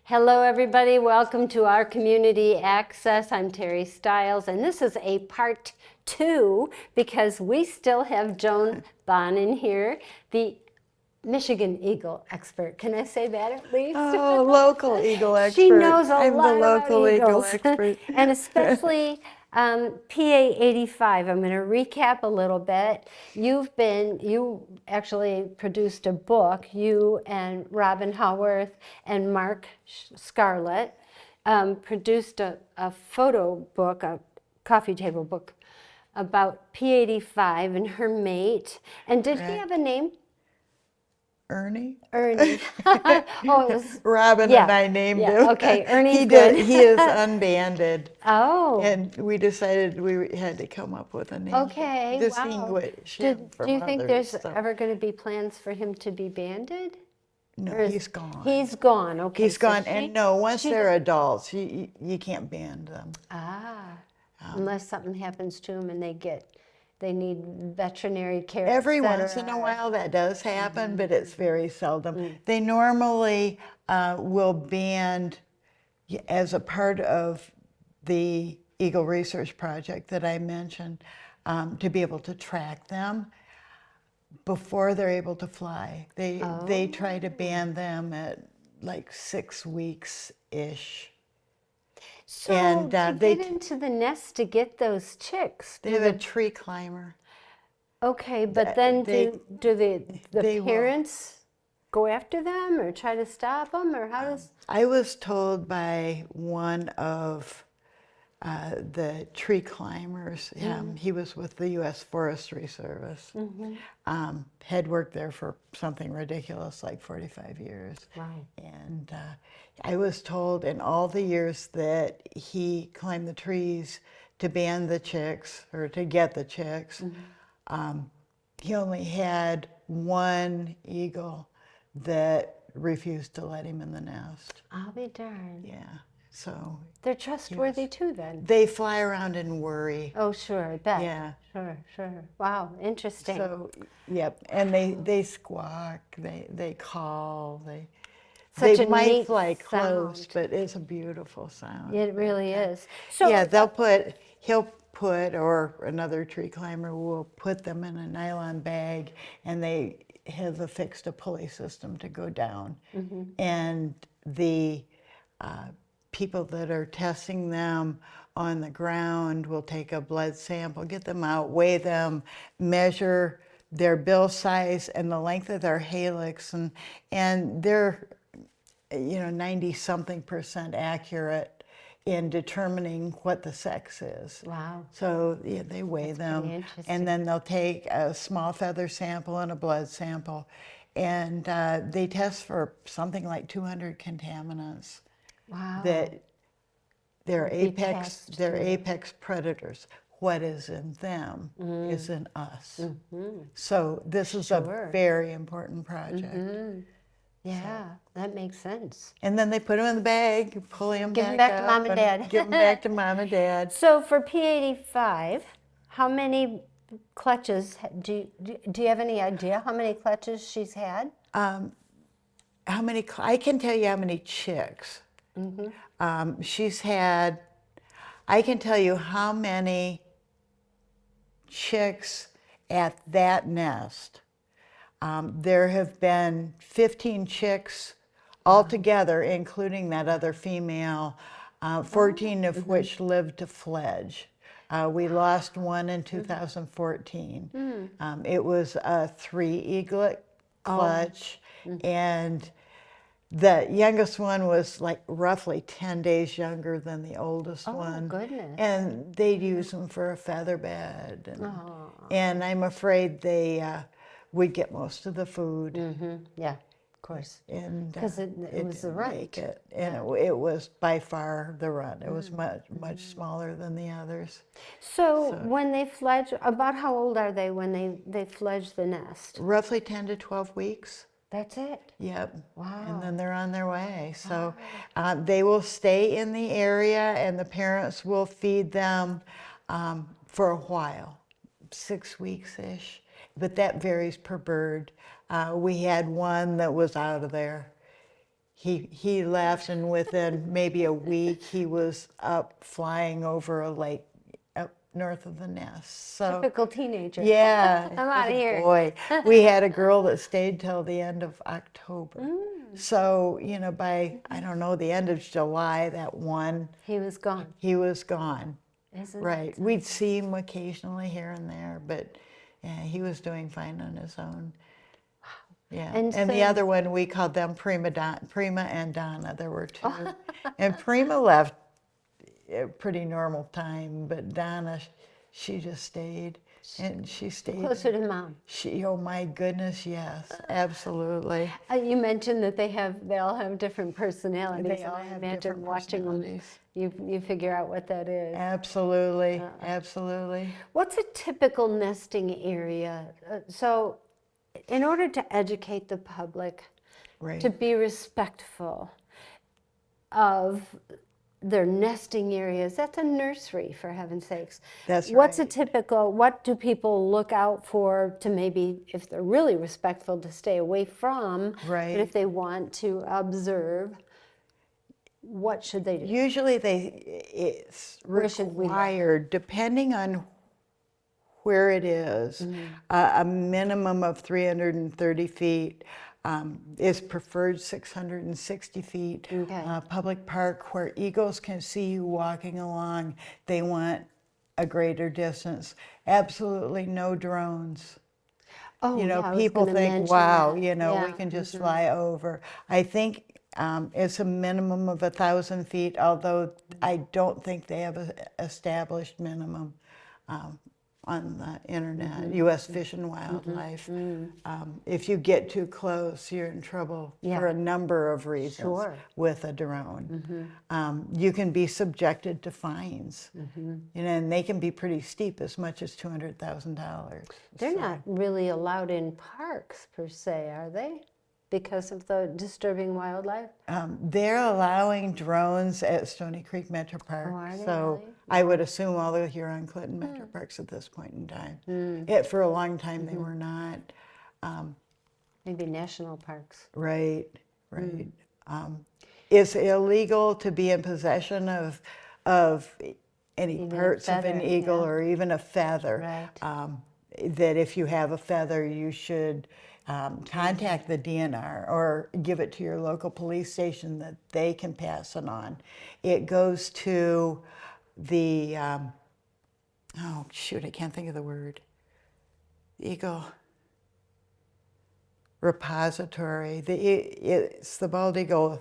Hello, everybody. Welcome to our Community Access. I'm Terry Stiles, and this is a part 2 because we still have Joan Bonin here, the Michigan Eagle expert. Can I say that at least? Oh, local eagle expert. She knows a I'm lot the local about eagle eagles, expert. and especially PA 85. I'm going to recap a little bit. You actually produced a book, you and Robin Howarth and Mark Scarlett produced a photo book, a coffee table book about P85 and her mate. And did he have a name? Ernie? Ernie. Oh, it was Robin yeah, and I named yeah. him. Okay, Ernie's He good. He is unbanded. Oh, And we decided we had to come up with a name okay. to Wow. distinguish Do, him do from you think others. there's So, ever going to be plans for him to be banded? no, Or is- he's gone. He's gone. Okay. He's so gone. she- And no, once she- they're adults, you can't band them. unless something happens to him and they need veterinary care. Every et once in a cetera. while that does happen, but it's very seldom. They normally will band as a part of the Eagle Research Project that I mentioned to be able to track them before they're able to fly. They try to band them at like 6 weeks-ish. So And, to they get into the nest to get those chicks, They have a tree climber. okay, but then they- do the they will. parents go after them or try to stop them, or how does? I was told by one of the tree climbers, he was with the U.S. Forestry Service, had worked there for something ridiculous like 45 years. Wow. And I was told in all the years that he climbed the trees to band the chicks or to get the chicks, he only had one eagle that refused to let him in the nest. I'll be darned. Yeah, so They're trustworthy too, then. they fly around and worry. Oh, sure, I bet. Yeah. Sure. Wow, interesting. So, yep, and they squawk, they call, Such they a might neat fly close, sound. but it's a beautiful sound. It really is. So Yeah, he'll put, or another tree climber will put them in a nylon bag, and they have affixed a pulley system to go down. And the people that are testing them on the ground will take a blood sample, get them out, weigh them, measure their bill size and the length of their helix, and they're 90-something% accurate in determining what the sex is. Wow. So yeah, they weigh them, interesting. and then they'll take a small feather sample and a blood sample, and they test for something like 200 contaminants. Wow. That they're Detest apex predators. What is in them is in us. So this is a very important project. Yeah, that makes sense. And then they put them in the bag, pull them Give 'em back back to up, Mom and Dad. give them back to Mom and Dad. So for P85, how many clutches do you have any idea how many clutches she's had? How many? I can tell you how many chicks. She's had. I can tell you how many chicks at that nest. There have been 15 chicks altogether, including that other female, 14 of which lived to fledge. We lost one in 2014. It was a 3-eaglet clutch, and the youngest one was like roughly 10 days younger than the oldest one. Oh, goodness. And they'd use them for a feather bed. And I'm afraid they would get most of the food. Yeah, of course. And 'Cause it was the didn't runt. make it. And it was by far the runt. It was much smaller than the others. So when they fledge, about how old are they when they fledge the nest? Roughly 10 to 12 weeks. That's it? Yep. Wow. And then they're on their way. So they will stay in the area, and the parents will feed them for a while, 6 weeks-ish. But that varies per bird. We had one that was out of there. he left, and within maybe a week, he was up flying over a lake up north of the nest. So Typical teenager. yeah, I'm outta he's a here. boy. We had a girl that stayed till the end of October. Mm. So, you know, by, I don't know, the end of July, that one, He was gone. he was gone. Isn't Right. that We'd see him occasionally here and there, but yeah, he was doing fine on his own. Yeah. And And the so- other one, we called them Prima and Donna. There were two. And Prima left a pretty normal time, but Donna, she just stayed. And she stayed. Closer to mom. Oh my goodness, yes, absolutely. You mentioned that they all have different personalities. They and all I have imagine different watching them, personalities. you figure out what that is. Absolutely, absolutely. What's a typical nesting area? So, in order to educate the public Right. to be respectful of their nesting areas, that's a nursery, for heaven's sakes. That's What's a right. typical, what do people look out for to maybe, if they're really respectful, to stay away from? Right. But if they want to observe, what should they do? Usually it's Where should we look? required, depending on where it is, a minimum of 330 feet is preferred, 660 feet. Okay. Public park where eagles can see you walking along, they want a greater distance. Absolutely no drones. Oh, You know, yeah, I was people gonna think, mention wow, that. you know, we Yeah, can just fly over. I think it's a minimum of 1,000 feet, although I don't think they have an established minimum on the internet, U.S. Fish and Wildlife. If you get too close, you're in trouble Yeah. for a number of reasons Sure. with a drone. You can be subjected to fines, you know, and they can be pretty steep, as much as $200,000. They're not really allowed in parks per se, are they? Because of the disturbing wildlife? They're allowing drones at Stony Creek Metro Park. are they So really? I would assume all the Huron-Clinton Metro Parks at this point in time. For a long time, they were not. Maybe national parks. Right, right. It's illegal to be in possession of any Even a parts of an feather, eagle yeah. or even a feather. Right. That if you have a feather, you should contact the DNR or give it to your local police station that they can pass it on. It goes to the, oh shoot, I can't think of the word. Eagle repository. It's the Bald Eagle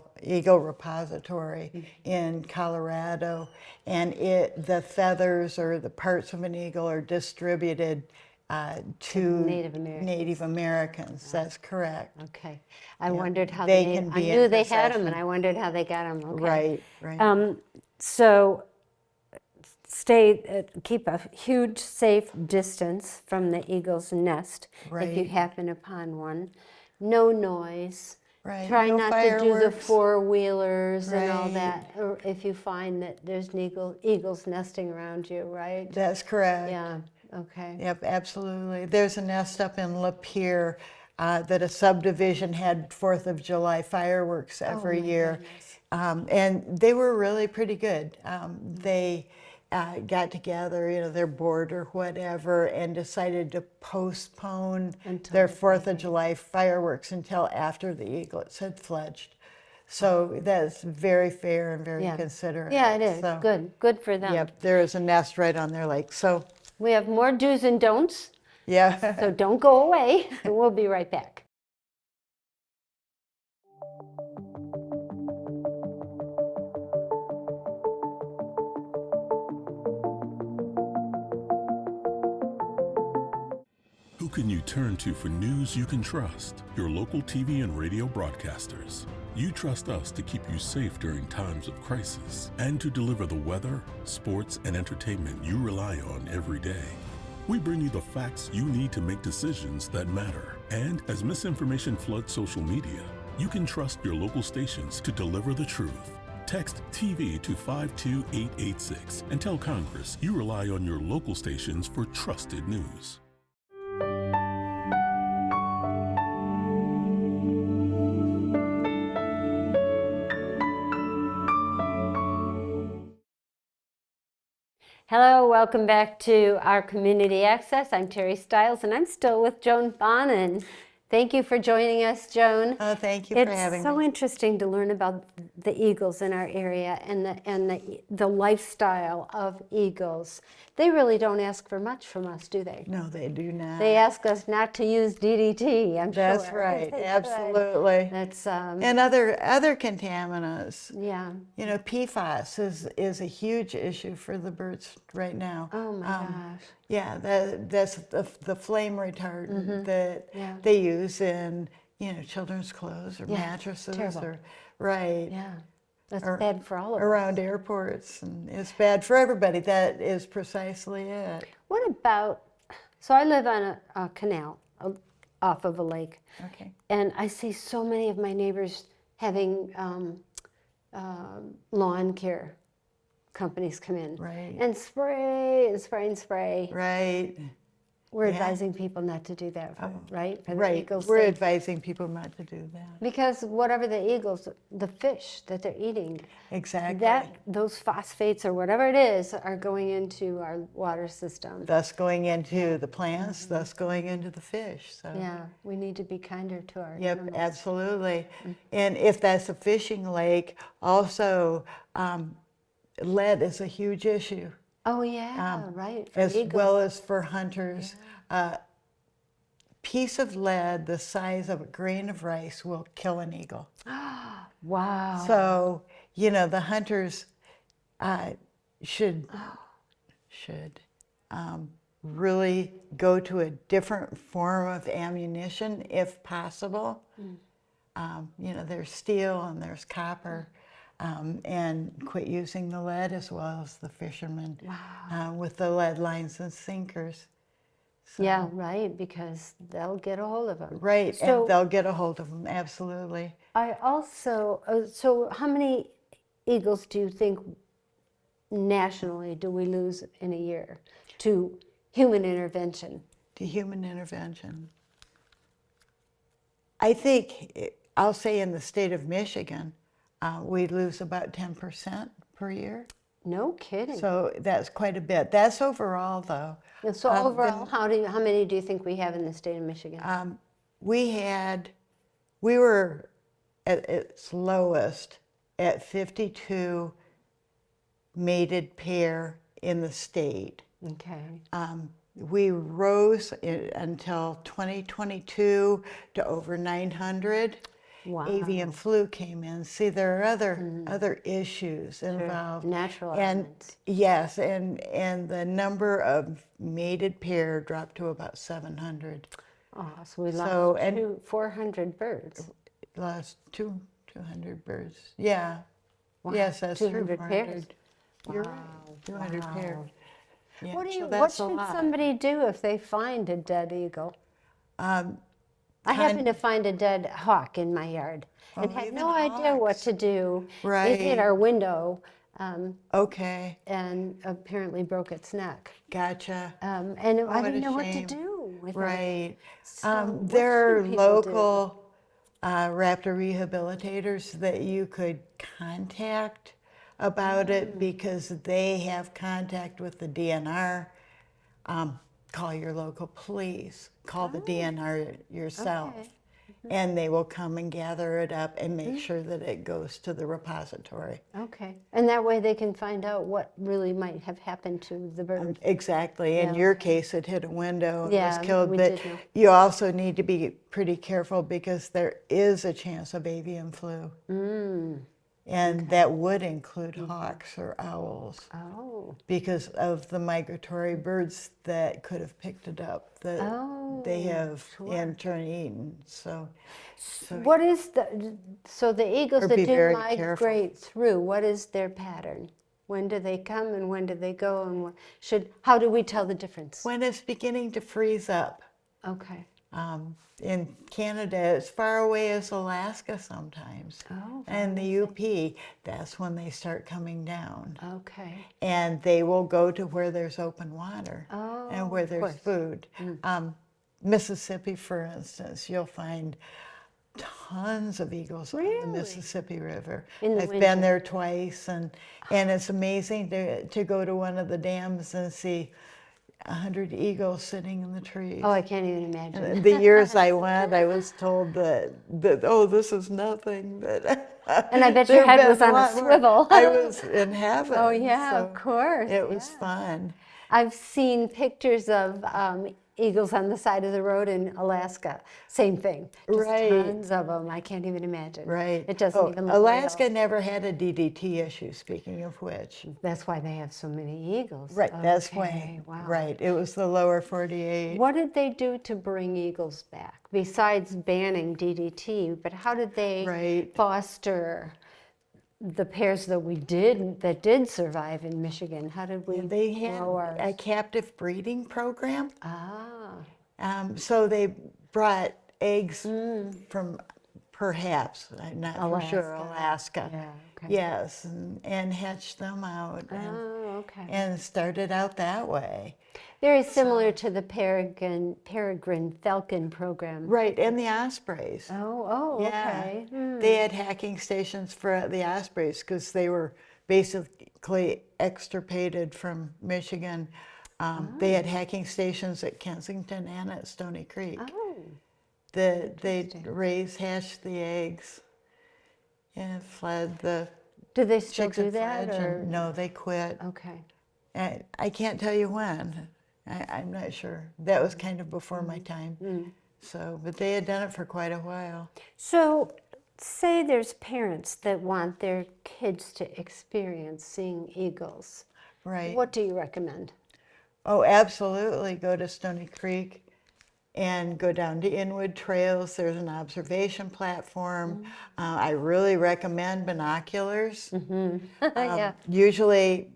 Repository in Colorado, and the feathers or the parts of an eagle are distributed to Native Americans. That's correct. Okay. I wondered how They they, can I be knew in they had them, possession. and I wondered how they got them. Okay. Right, right. So keep a huge safe distance from the eagle's nest if you Right. happen upon one. No noise. Right, Try no not to do the fireworks. four-wheelers and all Right. that, or if you find that there's eagles nesting around you, right? That's correct. Yeah, okay. Yep, absolutely. There's a nest up in Lapeer that a subdivision had 4th of July fireworks every my year. goodness. And they were really pretty good. They got together, you know, their board or whatever, and decided to postpone Until their the 4th of July fireworks until after the eaglets had fledged. So that's very fair and very Yeah. considerate. Yeah, it is. So, Good for them. Yep, there is a nest right on their lake. So, We have more do's and don'ts, yeah. so don't go away. We'll be right back. Who can you turn to for news you can trust? Your local TV and radio broadcasters. You trust us to keep you safe during times of crisis and to deliver the weather, sports, and entertainment you rely on every day. We bring you the facts you need to make decisions that matter. And as misinformation floods social media, you can trust your local stations to deliver the truth. Text TV to 52886 and tell Congress you rely on your local stations for trusted news. Hello, welcome back to our Community Access. I'm Terry Stiles, and I'm still with Joan Bonin. Thank you for joining us, Joan. Thank you for having It's so me. interesting to learn about the eagles in our area and the lifestyle of eagles. They really don't ask for much from us, do they? No, they do not. They ask us not to use DDT, I'm sure. That's right, They could. absolutely. That's, And other contaminants. yeah. You know, PFAS is a huge issue for the birds right now. Oh my gosh. Yeah, that's the flame retardant that Yeah. they use in, you know, children's clothes or Yeah, mattresses terrible. or right Yeah. That's Or- bad for all of us. around airports, and it's bad for everybody. That is precisely it. What about, so I live on a canal off of a lake, Okay. and I see so many of my neighbors having lawn care companies come in Right. and spray and spray and spray. Right. We're Yeah. advising people not to do that, right? For the Right. eagles' We're sake. advising people not to do that. Because whatever the eagles, the fish that they're eating, Exactly. those phosphates or whatever it is are going into our water system. Thus going into the plants, thus going into the fish. So. Yeah, we need to be kinder to our Yep, animals. absolutely. And if that's a fishing lake, also lead is a huge issue, Oh yeah, right. For as eagles. well as for hunters. Piece of lead the size of a grain of rice will kill an eagle. Wow. So, you know, the hunters should really go to a different form of ammunition if possible. You know, there's steel and there's copper, and quit using the lead as well as the fishermen with the lead lines and sinkers. So, Yeah, right, because they'll get a hold of them. right, So and they'll get a hold of them, absolutely. I also, so how many eagles do you think nationally do we lose in a year to human intervention? To human intervention. I think, I'll say in the state of Michigan, we lose about 10% per year. No kidding. So that's quite a bit. That's overall, though. And so overall, how many do you think we have in the state of Michigan? We were at its lowest at 52 mated pair in the state. Okay. We rose until 2022 to over 900. Wow. Avian flu came in. See, there are other issues involved. Natural And elements. yes, and the number of mated pair dropped to about 700. Oh, so we lost So, and 400 birds. lost 200 birds. Yeah. Wow, Yes, that's 200 true. pairs. You're right. 200 pair. Yeah, What so should somebody do if they find a dead eagle? Um, I happened to find a dead hawk in my yard and had even no idea what hawks. to do. It Right. hit our window Okay, and apparently broke its neck. gotcha. And I what didn't a know what to shame. do with it. Right. So what There are should people do? local raptor rehabilitators that you could contact about it because they have contact with the DNR. Call your local police, call the DNR yourself, Okay. and they will come and gather it up and make sure that it goes to the repository. Okay. And that way they can find out what really might have happened to the bird. Exactly. In Yeah, your case, it hit a window and Yeah, was killed. we But did know. you also need to be pretty careful because there is a chance of avian flu. And that would include hawks or owls Oh. because of the migratory birds that could have picked it up that they have in turn eaten. So What is so the eagles Or that be do very migrate careful. through, what is their pattern? When do they come and when do they go and how do we tell the difference? when it's beginning to freeze up, Okay. in Canada, as far away as Alaska sometimes, Oh, and the UP, that's when they start coming down. Okay. And they will go to where there's open water and where of there's course. food. Mississippi, for instance, you'll find tons of eagles on Really? the Mississippi River. In the I've winter? been there twice, and it's amazing to go to one of the dams and see 100 eagles sitting in the trees. Oh, I can't even imagine. And the years I went, I was told that oh, this is nothing. But And I bet there your have head was been on a lot more. swivel. I was in heaven. Oh, yeah, so of course. It was fun. I've seen pictures of eagles on the side of the road in Alaska. Same thing. Just Right. tons of them. I can't even imagine. Right. It doesn't even look Alaska real. never had a DDT issue, speaking of which. That's why they have so many eagles. Right, that's Okay, why. wow. Right, it was the lower 48. What did they do to bring eagles back besides banning DDT? But how did they Right. foster the pairs that did survive in Michigan? How did we They had grow ours? a captive breeding program. Ah, So they brought eggs from perhaps, I'm not for sure, Alaska. Yeah, okay. Yes, and hatched them out Oh, okay. and started out that way. Very similar to the peregrine falcon program. Right, and the ospreys. Oh, Yeah. okay. They had hacking stations for the ospreys because they were basically extirpated from Michigan. They had hacking stations at Kensington and at Stony Creek. Oh, They'd hatched the eggs and fled the do they still chicks do had that? fledged, Or? and no, they quit. Okay. I can't tell you when. I'm not sure. That was kind of before my time. So, but they had done it for quite a while. So, say there's parents that want their kids to experience seeing eagles. Right. What do you recommend? Oh, absolutely. Go to Stony Creek and go down to Inwood Trails. There's an observation platform. I really recommend binoculars. Yeah. Usually,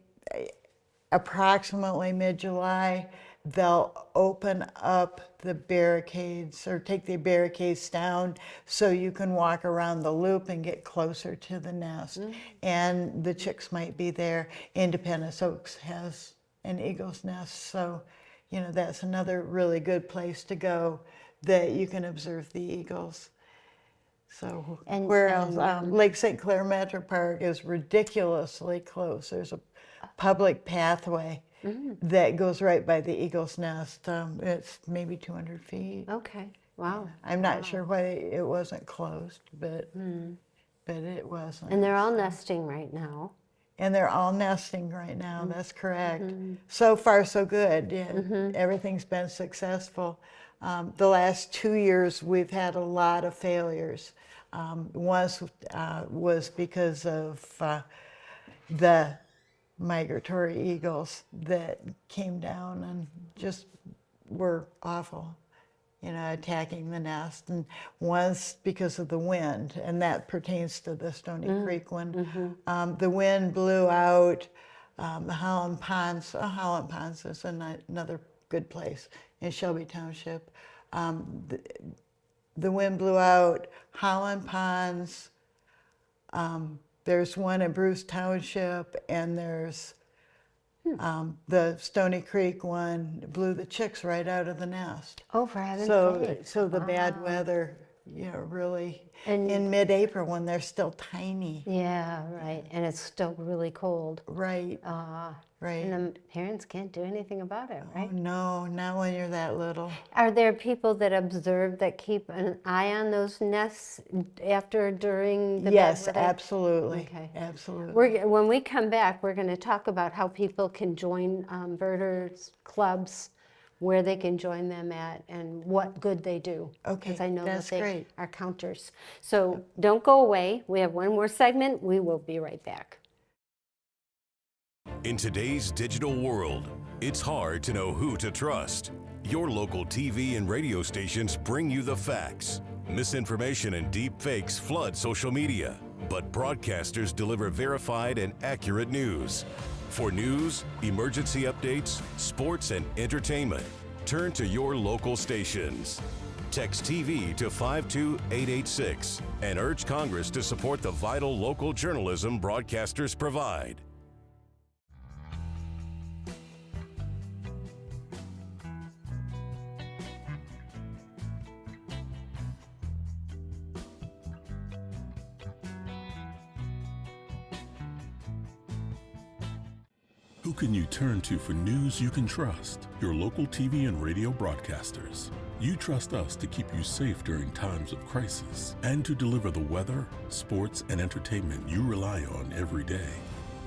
approximately mid-July, they'll open up the barricades or take the barricades down so you can walk around the loop and get closer to the nest. And the chicks might be there. Independence Oaks has an eagle's nest, so that's another really good place to go that you can observe the eagles. So where else? Lake St. Clair Metro Park is ridiculously close. There's a public pathway that goes right by the eagle's nest. It's maybe 200 feet. Okay. Wow. I'm not sure why it wasn't closed, but it wasn't. And they're all nesting right now. And they're all nesting right now, that's correct. So far, so good. Yeah, everything's been successful. The last 2 years, we've had a lot of failures. Once was because of the migratory eagles that came down and just were awful, attacking the nest. And once because of the wind, and that pertains to the Stony Creek one. The wind blew out the Holland Ponds. Holland Ponds is another good place in Shelby Township. The wind blew out Holland Ponds. There's one in Bruce Township, and there's the Stony Creek one blew the chicks right out of the nest. Oh, for heaven's sake. So the bad weather, really, And- in mid-April when they're still tiny. Yeah, right. And it's still really cold. Right, right. And the parents can't do anything about it, Oh, right? no, not when you're that little. Are there people that observe, that keep an eye on those nests during the Yes, bad weather? absolutely, Okay. absolutely. When we come back, we're going to talk about how people can join birders clubs, where they can join them at, and what good they do. Okay, Because I know that's that they great. are counters. So don't go away. We have one more segment. We will be right back. In today's digital world, it's hard to know who to trust. Your local TV and radio stations bring you the facts. Misinformation and deep fakes flood social media, but broadcasters deliver verified and accurate news. For news, emergency updates, sports, and entertainment, turn to your local stations. Text TV to 52886 and urge Congress to support the vital local journalism broadcasters provide. Who can you turn to for news you can trust? Your local TV and radio broadcasters. You trust us to keep you safe during times of crisis and to deliver the weather, sports, and entertainment you rely on every day.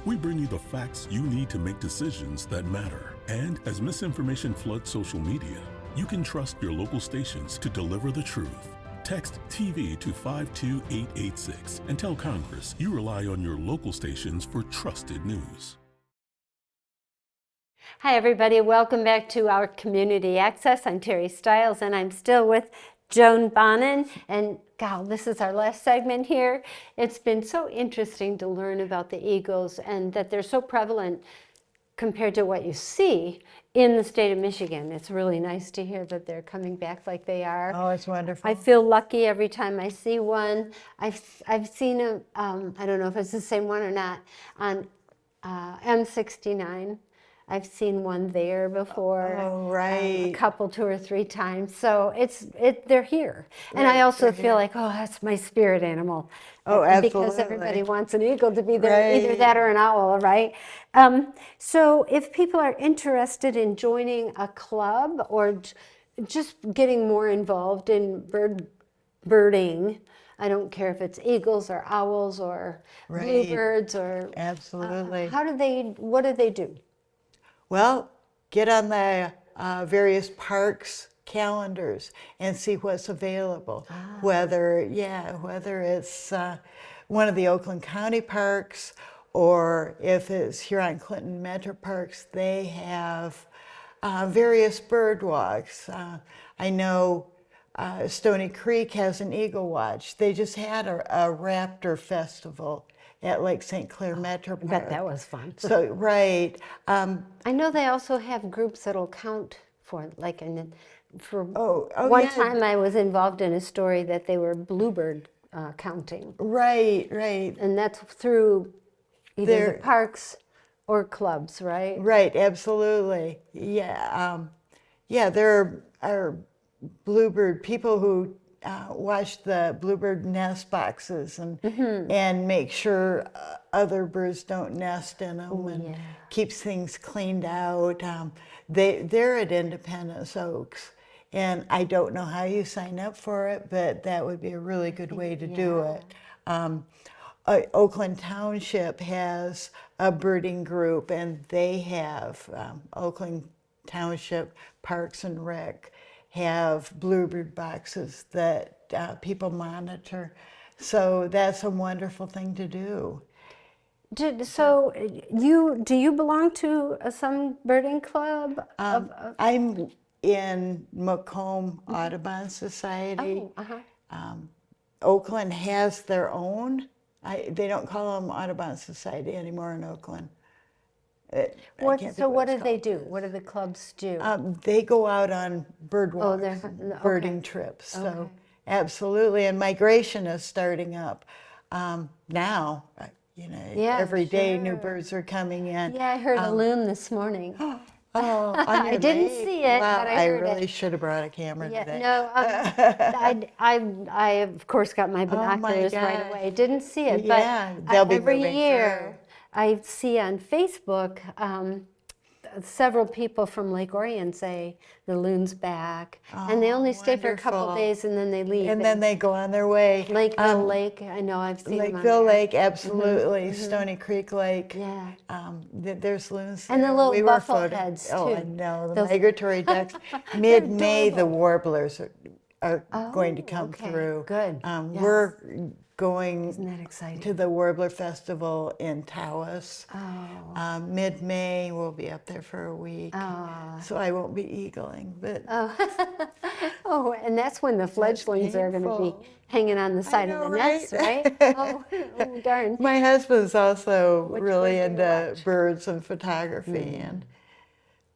We bring you the facts you need to make decisions that matter. And as misinformation floods social media, you can trust your local stations to deliver the truth. Text TV to 52886 and tell Congress you rely on your local stations for trusted news. Hi, everybody. Welcome back to our Community Access. I'm Terry Stiles, and I'm still with Joan Bonin. And, God, this is our last segment here. It's been so interesting to learn about the eagles and that they're so prevalent compared to what you see in the state of Michigan. It's really nice to hear that they're coming back like they are. Oh, it's wonderful. I feel lucky every time I see one. I've seen a, I don't know if it's the same one or not, on M69. I've seen one there before. Oh, right. A couple, 2 or 3 times. So they're here. And I also feel like, oh, that's my spirit animal. Oh, absolutely. Because everybody wants an eagle to be there, either Right. that or an owl, right? So if people are interested in joining a club or just getting more involved in birding, I don't care if it's eagles or owls or Right. bluebirds or Absolutely. what do they do? Well, get on the various parks calendars and see what's available. Whether it's one of the Oakland County parks, or if it's Huron-Clinton Metro Parks, they have various bird walks. I know Stony Creek has an eagle watch. They just had a raptor festival at Lake St. Clair Metro Park. I bet that was fun. So, right. I know they also have groups that'll count for, like, for Oh, one yeah. time I was involved in a story that they were bluebird counting. Right. And that's through either They're- the parks or clubs, right? Right, absolutely. Yeah. There are bluebird people who watch the bluebird nest boxes and make sure other birds don't nest in them and keeps things cleaned out. They're at Independence Oaks, and I don't know how you sign up for it, but that would be a really good way to do it. Oakland Township has a birding group, and they have Oakland Township Parks and Rec have bluebird boxes that people monitor. So that's a wonderful thing to do. So do you belong to some birding club? I'm in Macomb Audubon Society. Oakland has their own. They don't call them Audubon Society anymore in Oakland. What do they do? What do the clubs do? They go out on bird walks, they're- birding trips. So absolutely, and migration is starting up now. Yeah, every day new sure. birds are coming in. Yeah, I heard a loon this morning. Oh, I didn't see it, wow, but I heard really it. should have brought a camera Yeah, today. no, I of course got my binoculars right gosh. away. Didn't see it, Yeah, but they'll be every moving year I see on Facebook several people from Lake Orion say the loon's back, and they only stay for a couple wonderful. days and then they leave. And then they go on their way. Lakeville Lake, I know I've seen them on Lakeville there. Lake, absolutely. Stony Creek Lake. Yeah. There's loons And the there. little We were buffleheads, Oh, too. I know. The Those- migratory ducks. Mid-May, the warblers are going to Oh, come okay. through. Good. We're going Isn't that exciting? to the Warbler Festival in Taos. Oh. Mid-May, we'll be up there for a week. So I won't be eagling, but Oh, and that's when the fledglings are going to be painful. hanging on the side of know, the nest, right? right? Oh, darn. my husband's also Which really bird do you into watch? birds and photography,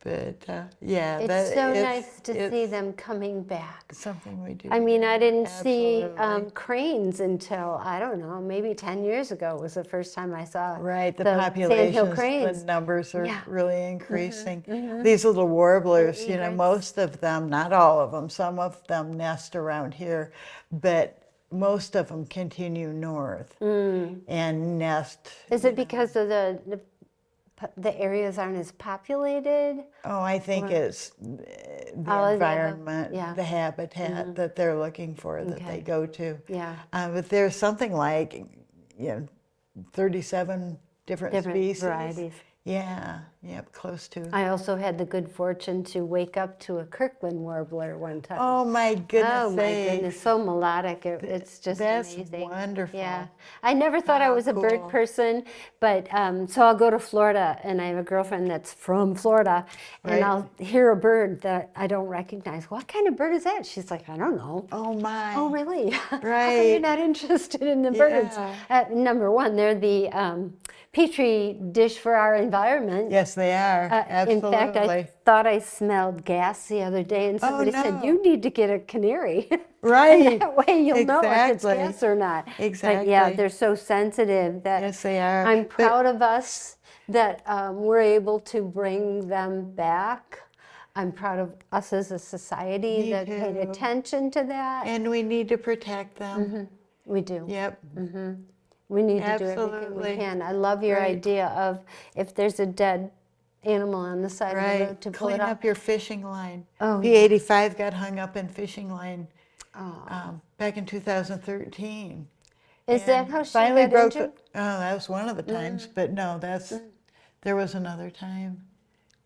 but yeah, It's so it's- nice to it's see them coming back. something we do. I mean, I didn't see Absolutely. cranes until, I don't know, maybe 10 years ago was the first time I saw Right, the sandhill populations, cranes. the numbers are Yeah. really increasing. These little warblers, egrets. most of them, not all of them, some of them nest around here, but most of them continue north and nest. Is it because of the the areas aren't as populated? Oh, I think it's the All of the above. environment, Yeah. the habitat that they're looking for, that they Okay. go to. Yeah. But there's something like, 37 different species. varieties. Yeah, yep, close to. I also had the good fortune to wake up to a Kirkland warbler one time. Oh my goodness Oh my sakes. goodness, so melodic. It's just That's amazing. wonderful. Yeah. I never thought I How was a bird cool. person, but so I'll go to Florida and I have a girlfriend that's from Florida and Right. I'll hear a bird that I don't recognize. What kind of bird is that? She's like, I don't know. Oh my. Oh, really? How come you're Right. not interested in the birds? Yeah. Number one, they're the petri dish for our environment. Yes, they are. In Absolutely. fact, I thought I smelled gas the other day, and somebody said, no. you need to get a canary. Right. And that way you'll know if it's Exactly. gas or not. But yeah, Exactly. they're so sensitive that Yes, they are. I'm But- proud of us that we're able to bring them back. I'm proud of us as a society Me that paid too. attention to that. And we need to protect them. We do. Yep. We need to do everything we Absolutely. can. I love your Right. idea of if there's a dead animal on the side of the road to pull Clean it up. up your fishing line. Oh, P85 got hung up in fishing line Oh. back in 2013. Is that And how she finally got broke injured? Oh, that was one of the times, but no, there was another time.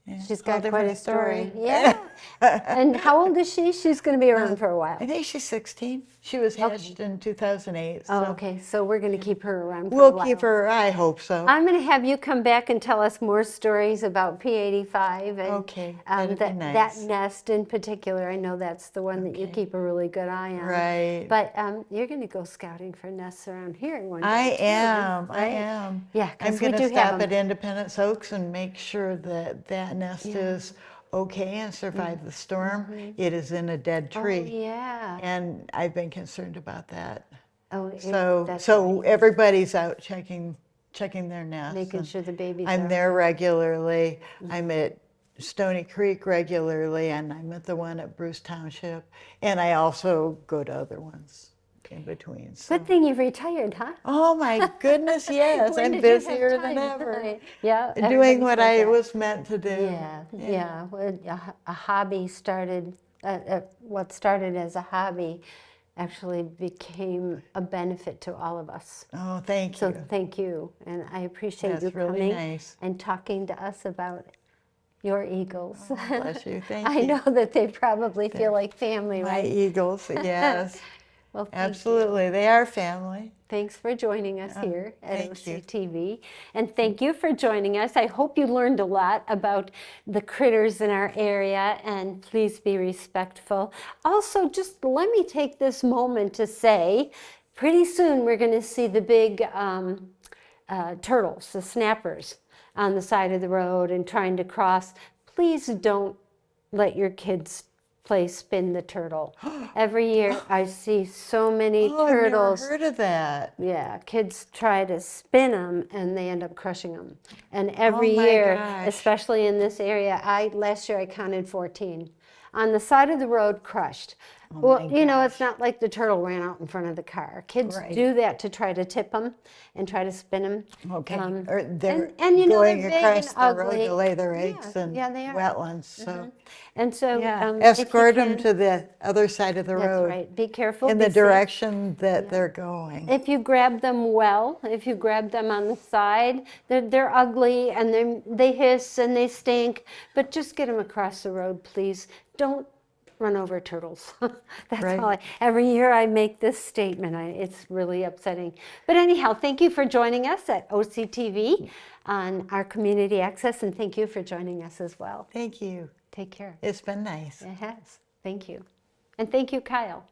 Yeah, She's whole got quite different a story. Yeah. And how old is she? She's going to be around for a while. I think she's 16. She was hatched in 2008. Oh, so okay. So we're going to keep her around for a we'll while. keep her, I hope so. I'm going to have you come back and tell us more stories about P85 and Okay, that'd be that nice. nest in particular. I know that's the one that you keep a really good eye on. Right. But you're going to go scouting for nests around here one day. I too, am. I right? am. Yeah, 'cause I'm we going do to have stop 'em. at Independence Oaks and make sure that that nest is okay and survived the storm. It is in a dead tree. Oh, yeah. And I've been concerned about that. Oh, So that's so right. everybody's out checking their nests. Making and sure the babies I'm are there regularly. I'm at Stony Creek regularly, and I'm at the one at Bruce Township. And I also go to other ones in between. So. Good thing you've retired, huh? Oh my goodness, yes. When I'm did you have busier than time? ever. Yeah. Doing everybody what says I that. was meant to do. Yeah. Well, a hobby started, what started as a hobby actually became a benefit to all of us. Oh, thank So you. thank you. And I appreciate That's you really coming nice. and talking to us about your eagles. Bless you. Thank I you. know that they probably feel like family, My right? eagles, yes. Well, thank you. Absolutely. They are family. Thanks for joining us here at thank you. OCTV. And thank you for joining us. I hope you learned a lot about the critters in our area, and please be respectful. Also, just let me take this moment to say, pretty soon we're going to see the big turtles, the snappers, on the side of the road and trying to cross. Please don't let your kids play spin the turtle. Every year I see so many Oh, turtles. I've never heard of that. Yeah, kids try to spin them and they end up crushing them. And every my year, gosh. especially in this area, last year I counted 14 on the side of the road crushed. Well, you know, it's not like the turtle ran out in front of the car. Kids Right. do that to try to tip them and try to spin them. Okay. Or they're and you know, going they're big across and the road ugly. to lay their eggs in yeah, they are. wetlands. So And so, yeah, if you escort them can- to the other side of the That's road right. Be careful. in be the safe. direction that they're going. If you grab them well, if you grab them on the side, they're ugly and they hiss and they stink, but just get them across the road, please. Don't run over turtles. That's Right. all. Every year I make this statement. It's really upsetting. But anyhow, thank you for joining us at OCTV on our community access, and thank you for joining us as well. Thank you. Take care. It's been nice. It has. Thank you. And thank you, Kyle.